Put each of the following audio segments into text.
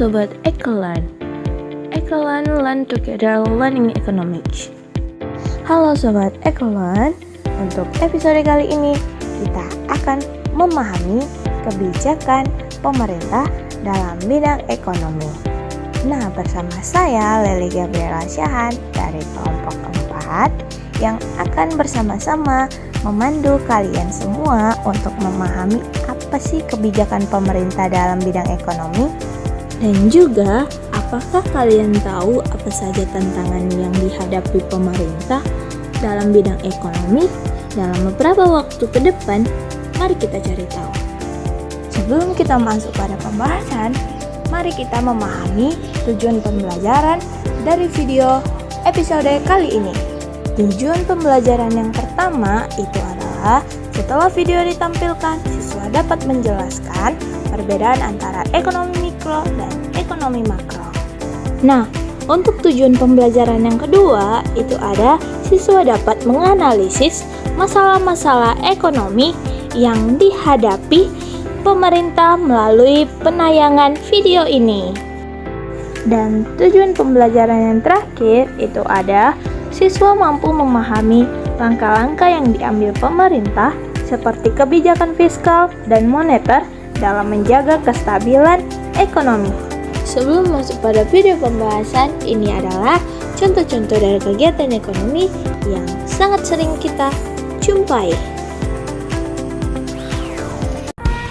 Sobat Ekolan. Ekolan learn together learning economics. Halo Sobat Ekolan, untuk episode kali ini kita akan memahami kebijakan pemerintah dalam bidang ekonomi. Nah, bersama saya Lely Gabriela Syahan dari kelompok 4 yang akan bersama-sama memandu kalian semua untuk memahami apa sih kebijakan pemerintah dalam bidang ekonomi. Dan juga, apakah kalian tahu apa saja tantangan yang dihadapi pemerintah dalam bidang ekonomi dalam beberapa waktu ke depan? Mari kita cari tahu. Sebelum kita masuk pada pembahasan, mari kita memahami tujuan pembelajaran dari video episode kali ini. Tujuan pembelajaran yang pertama itu adalah setelah video ditampilkan, siswa dapat menjelaskan perbedaan antara ekonomi mikro dan ekonomi makro. Nah, untuk tujuan pembelajaran yang kedua itu ada siswa dapat menganalisis masalah-masalah ekonomi yang dihadapi pemerintah melalui penayangan video ini. Dan tujuan pembelajaran yang terakhir itu ada siswa mampu memahami langkah-langkah yang diambil pemerintah seperti kebijakan fiskal dan moneter dalam menjaga kestabilan ekonomi. Sebelum masuk pada video pembahasan, ini adalah contoh-contoh dari kegiatan ekonomi yang sangat sering kita jumpai.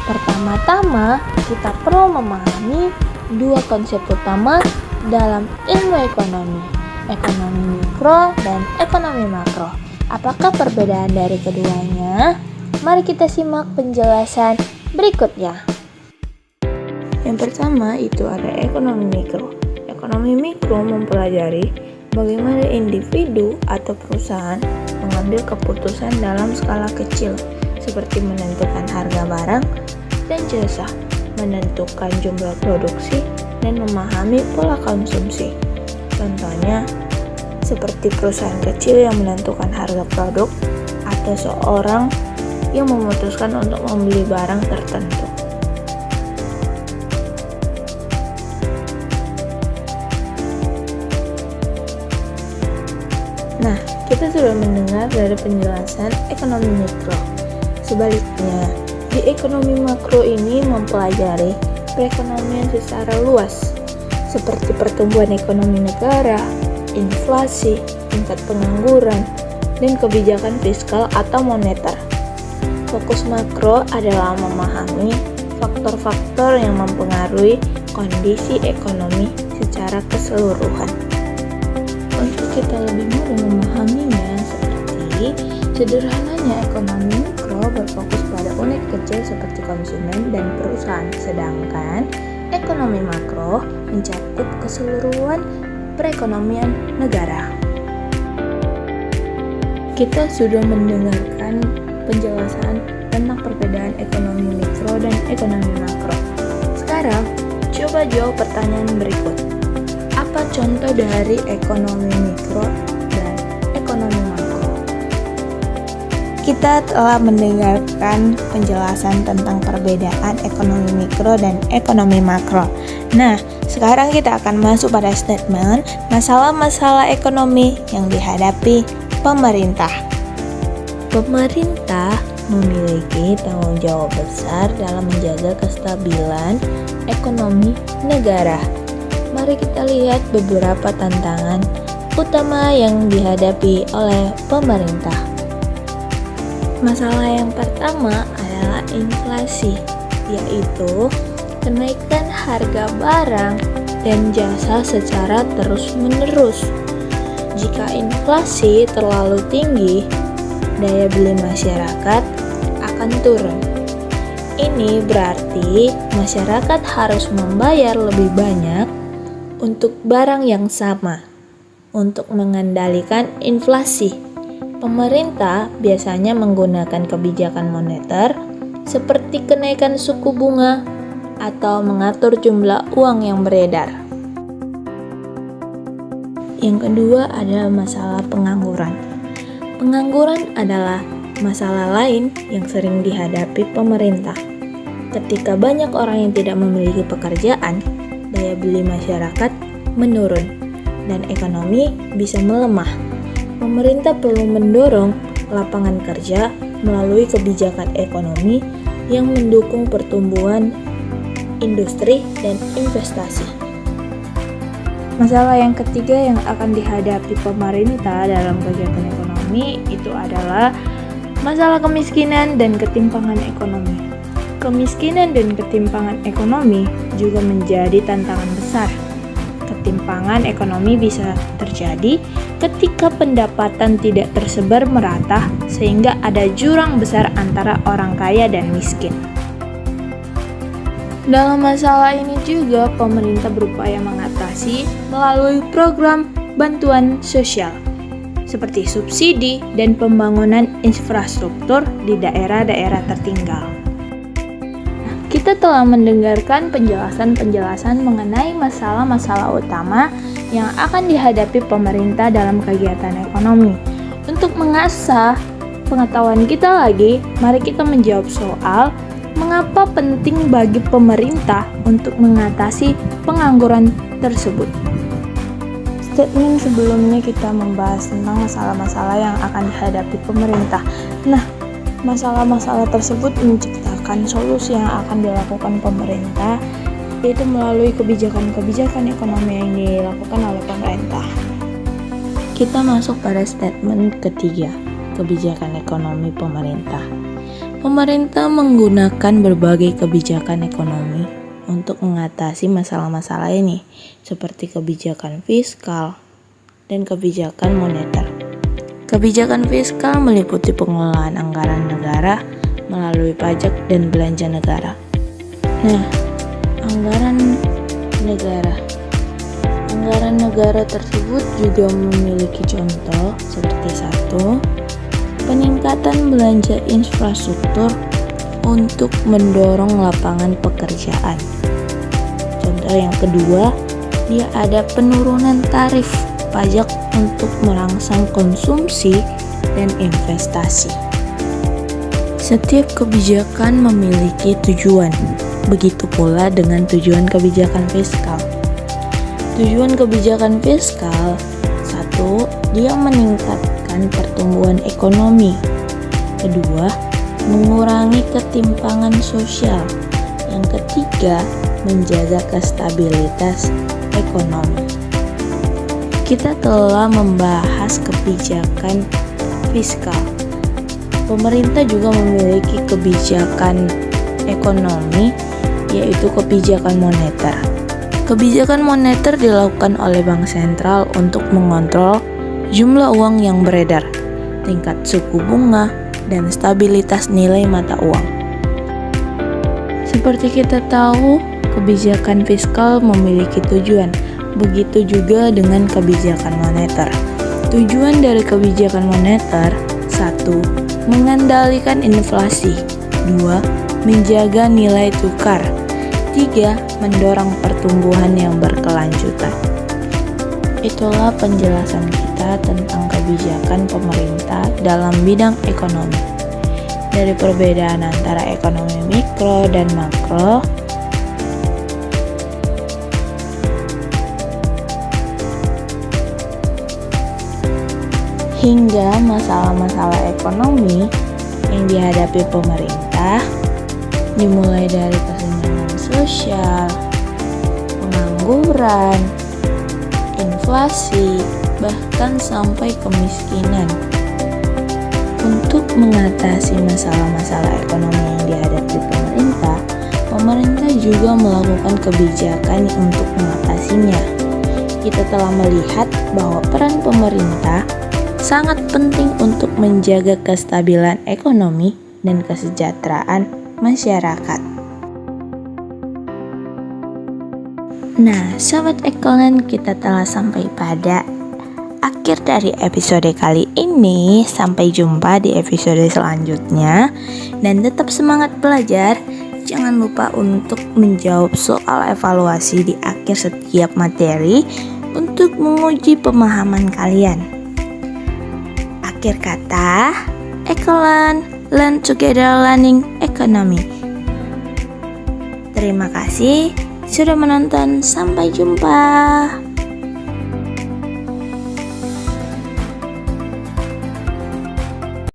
Pertama-tama, kita perlu memahami dua konsep utama dalam ilmu ekonomi, ekonomi mikro dan ekonomi makro. Apakah perbedaan dari keduanya? Mari kita simak penjelasan berikutnya. Yang pertama itu ada ekonomi mikro. Ekonomi mikro mempelajari bagaimana individu atau perusahaan mengambil keputusan dalam skala kecil, seperti menentukan harga barang dan jasa, menentukan jumlah produksi, dan memahami pola konsumsi. Contohnya, seperti perusahaan kecil yang menentukan harga produk atau seorang yang memutuskan untuk membeli barang tertentu. Nah, kita sudah mendengar dari penjelasan ekonomi mikro. Sebaliknya, di ekonomi makro ini mempelajari perekonomian secara luas, seperti pertumbuhan ekonomi negara, inflasi, tingkat pengangguran, dan kebijakan fiskal atau moneter. Fokus makro adalah memahami faktor-faktor yang mempengaruhi kondisi ekonomi secara keseluruhan. Untuk kita lebih mudah memahaminya, seperti sederhananya ekonomi mikro berfokus pada unit kecil seperti konsumen dan perusahaan, sedangkan ekonomi makro mencakup keseluruhan perekonomian negara. Kita sudah mendengarkan penjelasan tentang perbedaan ekonomi mikro dan ekonomi makro. Sekarang, coba jawab pertanyaan berikut. Apa contoh dari ekonomi mikro dan ekonomi makro? Kita telah mendengarkan penjelasan tentang perbedaan ekonomi mikro dan ekonomi makro. Nah, sekarang kita akan masuk pada statement masalah-masalah ekonomi yang dihadapi pemerintah. Pemerintah memiliki tanggung jawab besar dalam menjaga kestabilan ekonomi negara. Mari kita lihat beberapa tantangan utama yang dihadapi oleh pemerintah. Masalah yang pertama adalah inflasi, yaitu kenaikan harga barang dan jasa secara terus-menerus. Jika inflasi terlalu tinggi, daya beli masyarakat akan turun. Ini berarti masyarakat harus membayar lebih banyak untuk barang yang sama. Untuk mengendalikan inflasi, pemerintah biasanya menggunakan kebijakan moneter seperti kenaikan suku bunga atau mengatur jumlah uang yang beredar. Yang kedua adalah masalah pengangguran. Pengangguran adalah masalah lain yang sering dihadapi pemerintah. Ketika banyak orang yang tidak memiliki pekerjaan daya beli masyarakat menurun dan ekonomi bisa melemah. Pemerintah perlu mendorong lapangan kerja melalui kebijakan ekonomi yang mendukung pertumbuhan industri dan investasi. Masalah yang ketiga yang akan dihadapi pemerintah dalam kegiatan ekonomi itu adalah masalah kemiskinan dan ketimpangan ekonomi. Kemiskinan dan ketimpangan ekonomi juga menjadi tantangan besar. Ketimpangan ekonomi bisa terjadi ketika pendapatan tidak tersebar merata sehingga ada jurang besar antara orang kaya dan miskin. Dalam masalah ini juga pemerintah berupaya mengatasi melalui program bantuan sosial seperti subsidi dan pembangunan infrastruktur di daerah-daerah tertinggal. Kita telah mendengarkan penjelasan-penjelasan mengenai masalah-masalah utama yang akan dihadapi pemerintah dalam kegiatan ekonomi. Untuk mengasah pengetahuan kita lagi, mari kita menjawab soal mengapa penting bagi pemerintah untuk mengatasi pengangguran tersebut. Statement sebelumnya kita membahas tentang masalah-masalah yang akan dihadapi pemerintah. Nah, masalah-masalah tersebut menciptakan solusi yang akan dilakukan pemerintah, yaitu melalui kebijakan-kebijakan ekonomi yang dilakukan oleh pemerintah. Kita masuk pada statement ketiga, kebijakan ekonomi pemerintah. Pemerintah menggunakan berbagai kebijakan ekonomi untuk mengatasi masalah-masalah ini, seperti kebijakan fiskal dan kebijakan moneter. Kebijakan fiskal meliputi pengelolaan anggaran negara melalui pajak dan belanja negara. Nah, anggaran negara tersebut juga memiliki contoh seperti 1. Peningkatan belanja infrastruktur untuk mendorong lapangan pekerjaan. Contoh yang kedua, dia ada penurunan tarif pajak untuk merangsang konsumsi dan investasi. Setiap kebijakan memiliki tujuan, begitu pula dengan tujuan kebijakan fiskal. Tujuan kebijakan fiskal, 1. Dia meningkatkan pertumbuhan ekonomi. Kedua, mengurangi ketimpangan sosial. Yang ketiga, menjaga kestabilitas ekonomi. Kita telah membahas kebijakan fiskal. Pemerintah juga memiliki kebijakan ekonomi, yaitu kebijakan moneter. Kebijakan moneter dilakukan oleh Bank Sentral untuk mengontrol jumlah uang yang beredar, tingkat suku bunga, dan stabilitas nilai mata uang. Seperti kita tahu, kebijakan fiskal memiliki tujuan, begitu juga dengan kebijakan moneter. Tujuan dari kebijakan moneter, 1. Mengendalikan inflasi. 2. Menjaga nilai tukar. 3. Mendorong pertumbuhan yang berkelanjutan. Itulah penjelasan kita tentang kebijakan pemerintah dalam bidang ekonomi. Dari perbedaan antara ekonomi mikro dan makro, hingga masalah-masalah ekonomi yang dihadapi pemerintah, dimulai dari kesenjangan sosial, pengangguran, inflasi, bahkan sampai kemiskinan. Untuk mengatasi masalah-masalah ekonomi yang dihadapi pemerintah juga melakukan kebijakan untuk mengatasinya. Kita telah melihat bahwa peran pemerintah sangat penting untuk menjaga kestabilan ekonomi dan kesejahteraan masyarakat. Nah, Sobat Ekolan, kita telah sampai pada akhir dari episode kali ini. Sampai jumpa di episode selanjutnya. Dan tetap semangat belajar. Jangan lupa untuk menjawab soal evaluasi di akhir setiap materi untuk menguji pemahaman kalian. Akhir kata, Ekolan, learn together learning economy. Terima kasih. sudah menonton. Sampai jumpa.